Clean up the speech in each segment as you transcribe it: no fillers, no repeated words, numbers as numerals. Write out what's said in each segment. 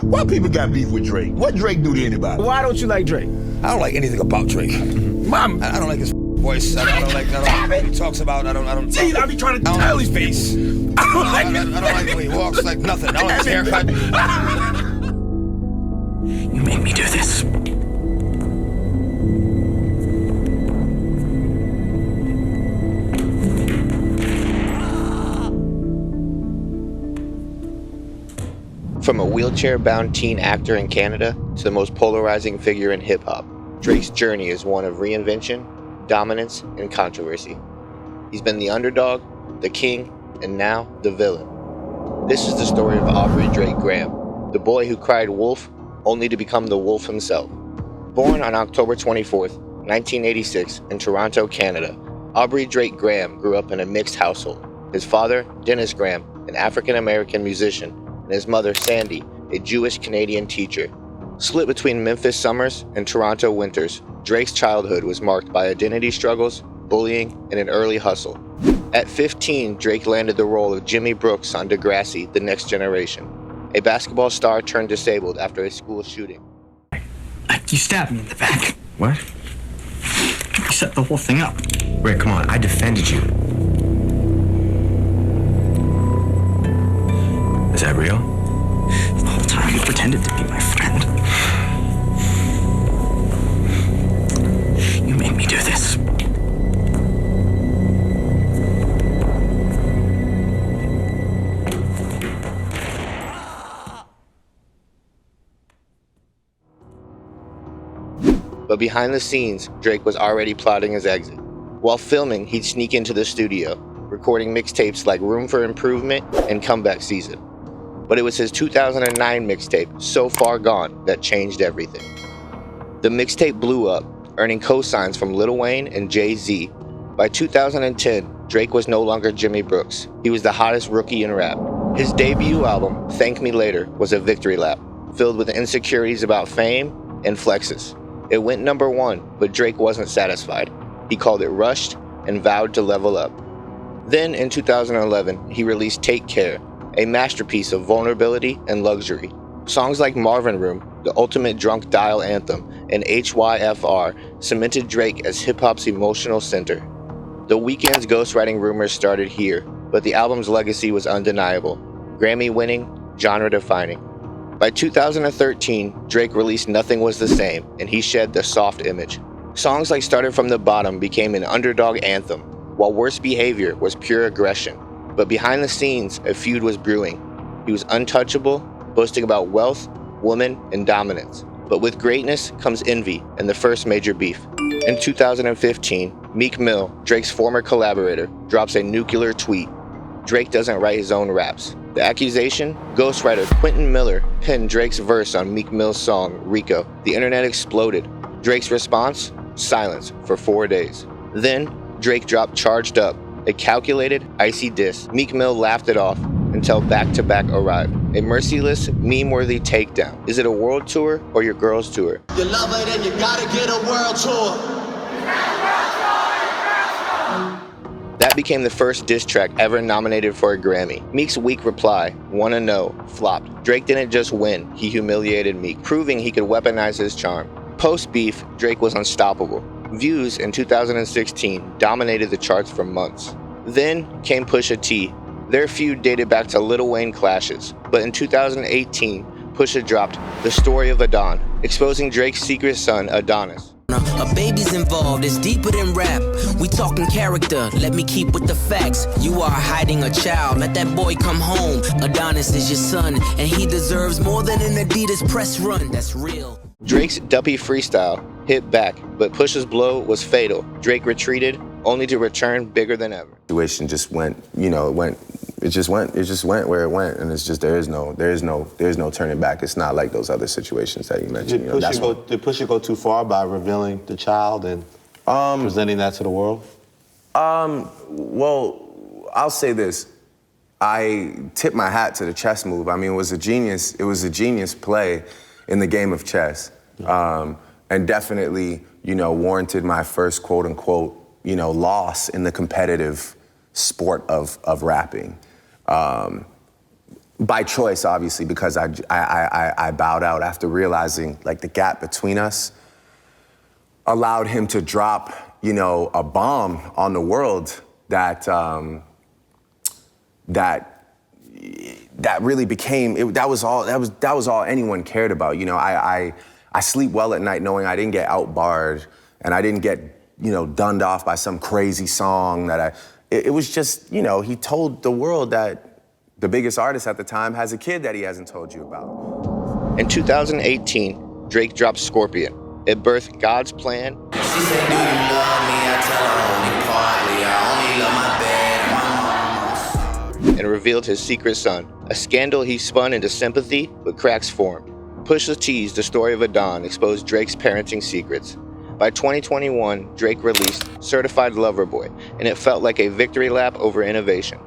Why people got beef with Drake? What Drake do to anybody? Why don't you like Drake? I don't like anything about Drake. Mom, I don't like his voice. I don't like what he talks about. I don't. See, I be trying to I don't tell like his his face. I don't like I don't like the way he walks. Like nothing. I don't like his haircut. You made me do this. From a wheelchair-bound teen actor in Canada to the most polarizing figure in hip-hop, Drake's journey is one of reinvention, dominance, and controversy. He's been the underdog, the king, and now the villain. This is the story of Aubrey Drake Graham, the boy who cried wolf only to become the wolf himself. Born on October 24th, 1986 in Toronto, Canada, Aubrey Drake Graham grew up in a mixed household. His father, Dennis Graham, an African-American musician, and his mother, Sandy, a Jewish-Canadian teacher. Split between Memphis summers and Toronto winters, Drake's childhood was marked by identity struggles, bullying, and an early hustle. At 15, Drake landed the role of Jimmy Brooks on Degrassi, The Next Generation, a basketball star turned disabled after a school shooting. You stabbed me in the back. What? You set the whole thing up. Rick, come on, I defended you. Is that real? The whole time you pretended to be my friend. You made me do this. But behind the scenes, Drake was already plotting his exit. While filming, he'd sneak into the studio, recording mixtapes like Room for Improvement and Comeback Season. But it was his 2009 mixtape, So Far Gone, that changed everything. The mixtape blew up, earning cosigns from Lil Wayne and Jay-Z. By 2010, Drake was no longer Jimmy Brooks. He was the hottest rookie in rap. His debut album, Thank Me Later, was a victory lap, filled with insecurities about fame and flexes. It went #1, but Drake wasn't satisfied. He called it rushed and vowed to level up. Then, in 2011, he released Take Care, a masterpiece of vulnerability and luxury. Songs like Marvin Room, the ultimate drunk dial anthem, and HYFR cemented Drake as hip-hop's emotional center. The Weeknd's ghostwriting rumors started here, but the album's legacy was undeniable, Grammy-winning, genre-defining. By 2013, Drake released Nothing Was the Same, and he shed the soft image. Songs like Started From the Bottom became an underdog anthem, while Worst Behavior was pure aggression. But behind the scenes, a feud was brewing. He was untouchable, boasting about wealth, women, and dominance. But with greatness comes envy and the first major beef. In 2015, Meek Mill, Drake's former collaborator, drops a nuclear tweet. Drake doesn't write his own raps. The accusation? Ghostwriter Quentin Miller penned Drake's verse on Meek Mill's song, Rico. The internet exploded. Drake's response? Silence for 4 days. Then, Drake dropped Charged Up, a calculated, icy diss. Meek Mill laughed it off until Back to Back arrived. A merciless, meme-worthy takedown. Is it a world tour or your girl's tour? You love it and you gotta get a world tour. That became the first diss track ever nominated for a Grammy. Meek's weak reply, "Wanna Know," flopped. Drake didn't just win, he humiliated Meek, proving he could weaponize his charm. Post-beef, Drake was unstoppable. Views in 2016 dominated the charts for months. Then came Pusha T. Their feud dated back to Lil Wayne clashes, but in 2018, Pusha dropped The Story of Adon, exposing Drake's secret son, Adonis. A baby's involved, it's deeper than rap. We talking character, let me keep with the facts. You are hiding a child, let that boy come home. Adonis is your son, and he deserves more than an Adidas press run. That's real. Drake's Duppy freestyle hit back, but Pusha's blow was fatal. Drake retreated, only to return bigger than ever. Situation just went, it just went where it went, and it's just there is no turning back. It's not like those other situations that you mentioned. Did Pusha go too far by revealing the child and presenting that to the world? Well, I'll say this. I tip my hat to the chess move. I mean, it was a genius play in the game of chess. And definitely, warranted my first quote unquote, loss in the competitive sport of rapping. by choice, obviously, because I bowed out after realizing like the gap between us allowed him to drop, you know, a bomb on the world that really became that was all anyone cared about. You know, I sleep well at night knowing I didn't get outbarred and I didn't get, you know, dunned off by some crazy song that it was just, you know, he told the world that the biggest artist at the time has a kid that he hasn't told you about. In 2018, Drake dropped Scorpion. It birthed God's Plan. She said, do you love me? I tell her only partly. I only love my bed and my mom. And revealed his secret son, a scandal he spun into sympathy, but cracks formed. Pusha T's The Story of a Don exposed Drake's parenting secrets. By 2021, Drake released Certified Lover Boy, and it felt like a victory lap over innovation.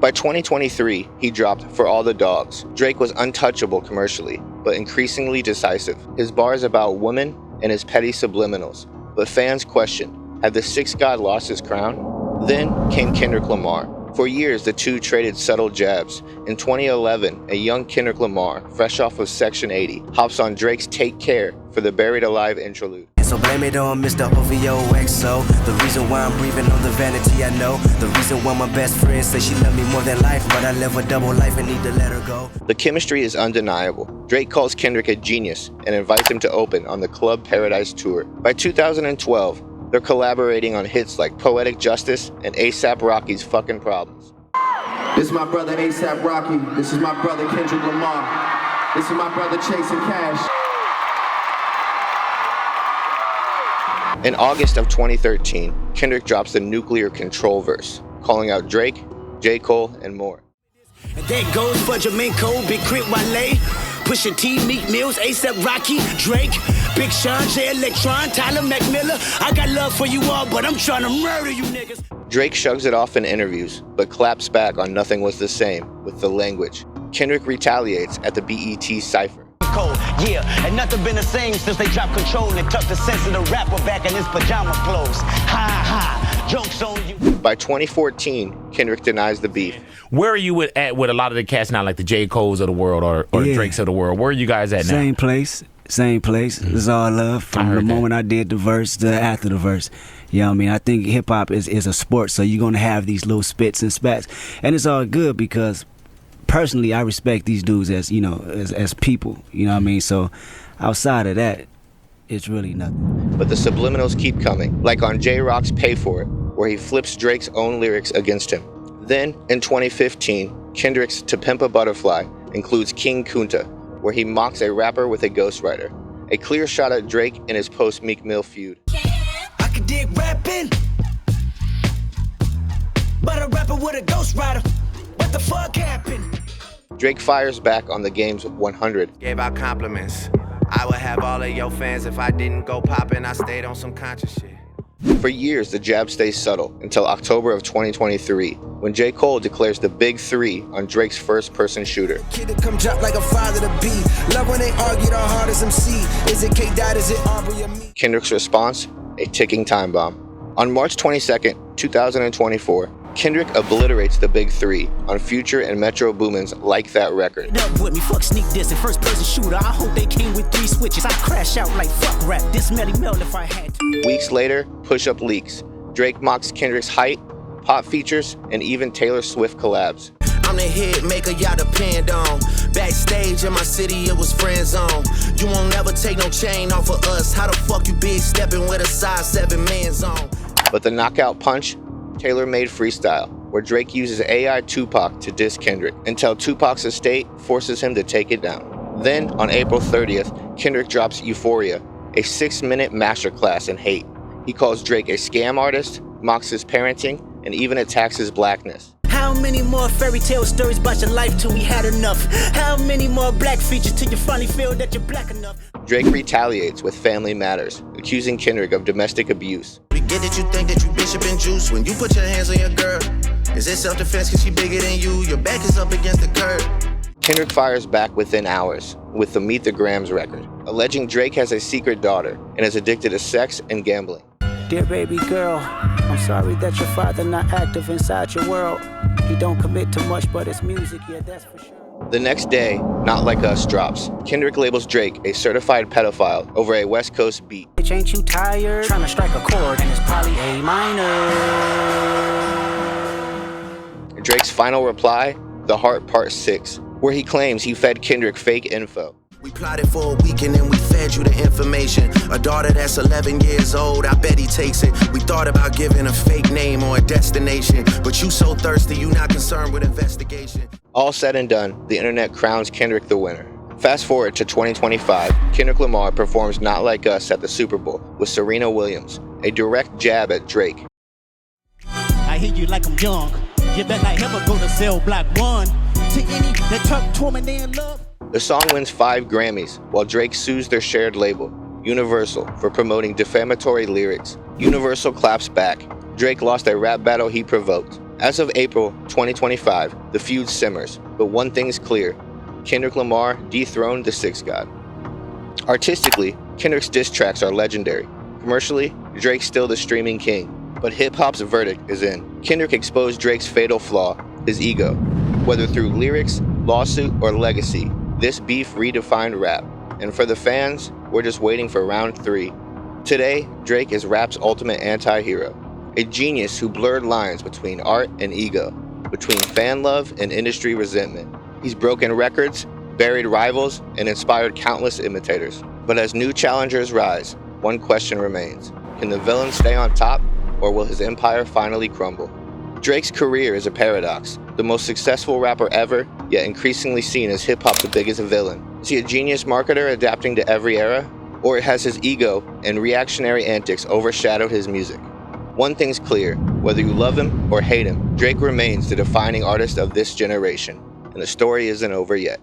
By 2023, he dropped For All the Dogs. Drake was untouchable commercially, but increasingly decisive. His bars about women and his petty subliminals. But fans questioned, had the sixth god lost his crown? Then came Kendrick Lamar. For years, the two traded subtle jabs. In 2011, a young Kendrick Lamar, fresh off of Section 80, hops on Drake's Take Care for the Buried Alive interlude. So blame it on Mr. OVOXO. The reason why I'm breathing on the vanity I know. The reason why my best friend says she loved me more than life, but I live a double life and need to let her go. The chemistry is undeniable. Drake calls Kendrick a genius and invites him to open on the Club Paradise tour. By 2012, they're collaborating on hits like Poetic Justice and A$AP Rocky's Fucking Problems. This is my brother A$AP Rocky. This is my brother Kendrick Lamar. This is my brother Chasing Cash. In August of 2013, Kendrick drops the Nuclear Control verse, calling out Drake, J. Cole, and more. And that goes for Jermaine Cole, Big Crit Wale, Pusha T, Meek Mills, A$AP Rocky, Drake, Big Sean, J Electron, Tyler McMillan. I got love for you all, but I'm trying to murder you niggas. Drake shrugs it off in interviews, but claps back on Nothing Was the Same with the language. Kendrick retaliates at the BET Cypher. Cold, yeah, and nothing been the same since they dropped Control and tucked the sense of the rapper back in his pajama clothes. Ha ha, jokes on you. By 2014, Kendrick denies the beef. Where are you at with a lot of the cats now, like the J. Coles of the world or the Drakes of the world? Where are you guys at now? Same place. It's all love from the moment I did the verse to after the verse. You know what I mean? I think hip-hop is a sport, so you're going to have these little spits and spats. And it's all good because personally, I respect these dudes as, you know, as people, you know what I mean? So outside of that, it's really nothing. But the subliminals keep coming, like on J-Rock's Pay For It, where he flips Drake's own lyrics against him. Then, in 2015, Kendrick's To Pimp a Butterfly includes King Kunta, where he mocks a rapper with a ghostwriter. A clear shot at Drake in his post-Meek Mill feud. I could dig rapping, but a rapper with a ghostwriter. What the fuck happened? Drake fires back on the game's 100. Gave out compliments. I would have all of your fans if I didn't go poppin'. I stayed on some conscious shit. For years, the jab stays subtle until October of 2023, when J. Cole declares the Big Three on Drake's first-person shooter. Kid to come drop like a father to be. Love when they argue the hardest MC. Is it K-Dot, is it Aubrey or Meek? Kendrick's response, a ticking time bomb. On March 22nd, 2024, Kendrick obliterates the Big Three on Future and Metro Boomin's Like That record. Up with me, fuck sneak this and first person shooter. I hope they came with 3 switches. I'd crash out like fuck rap. This Melly Mel if I had to. Weeks later, Push Up leaks. Drake mocks Kendrick's height, pop features, and even Taylor Swift collabs. I'm the hit maker y'all depend on. Backstage in my city, it was friend zone. You won't ever take no chain off of us. How the fuck you big stepping with a size 7 man zone? But the knockout punch, tailor-made freestyle, where Drake uses AI Tupac to diss Kendrick until Tupac's estate forces him to take it down. Then, on April 30th, Kendrick drops Euphoria, a 6-minute masterclass in hate. He calls Drake a scam artist, mocks his parenting, and even attacks his blackness. How many more fairy tale stories about your life till we had enough? How many more black features till you finally feel that you're black enough? Drake retaliates with Family Matters, accusing Kendrick of domestic abuse. We get that you think that you Bishop and Juice when you put your hands on your girl. Is it self-defense cause she bigger than you? Your back is up against the curb. Kendrick fires back within hours with the Meet the Grams record, alleging Drake has a secret daughter and is addicted to sex and gambling. Dear baby girl, I'm sorry that your father not active inside your world. He don't commit to much, but it's music, yeah, that's for sure. The next day, Not Like Us drops. Kendrick labels Drake a certified pedophile over a West Coast beat. Ain't you tired? Trying to strike a chord and it's probably A minor. Drake's final reply, The Heart Part 6, where he claims he fed Kendrick fake info. We plotted for a weekend and we fed you the information. A daughter that's 11 years old, I bet he takes it. We thought about giving a fake name or a destination, but you so thirsty, you not concerned with investigation. All said and done, the internet crowns Kendrick the winner. Fast forward to 2025, Kendrick Lamar performs Not Like Us at the Super Bowl with Serena Williams, a direct jab at Drake. I hear you like I'm young. You better not ever go to cell block 1. To any that talk to me in love. The song wins 5 Grammys, while Drake sues their shared label, Universal, for promoting defamatory lyrics. Universal claps back. Drake lost a rap battle he provoked. As of April 2025, the feud simmers, but one thing's clear. Kendrick Lamar dethroned the Sixth God. Artistically, Kendrick's diss tracks are legendary. Commercially, Drake's still the streaming king, but hip-hop's verdict is in. Kendrick exposed Drake's fatal flaw, his ego. Whether through lyrics, lawsuit, or legacy, this beef redefined rap. And for the fans, we're just waiting for round 3. Today, Drake is rap's ultimate anti-hero. A genius who blurred lines between art and ego, between fan love and industry resentment. He's broken records, buried rivals, and inspired countless imitators. But as new challengers rise, one question remains. Can the villain stay on top, or will his empire finally crumble? Drake's career is a paradox. The most successful rapper ever, yet increasingly seen as hip-hop's biggest villain. Is he a genius marketer adapting to every era? Or has his ego and reactionary antics overshadowed his music? One thing's clear, whether you love him or hate him, Drake remains the defining artist of this generation, and the story isn't over yet.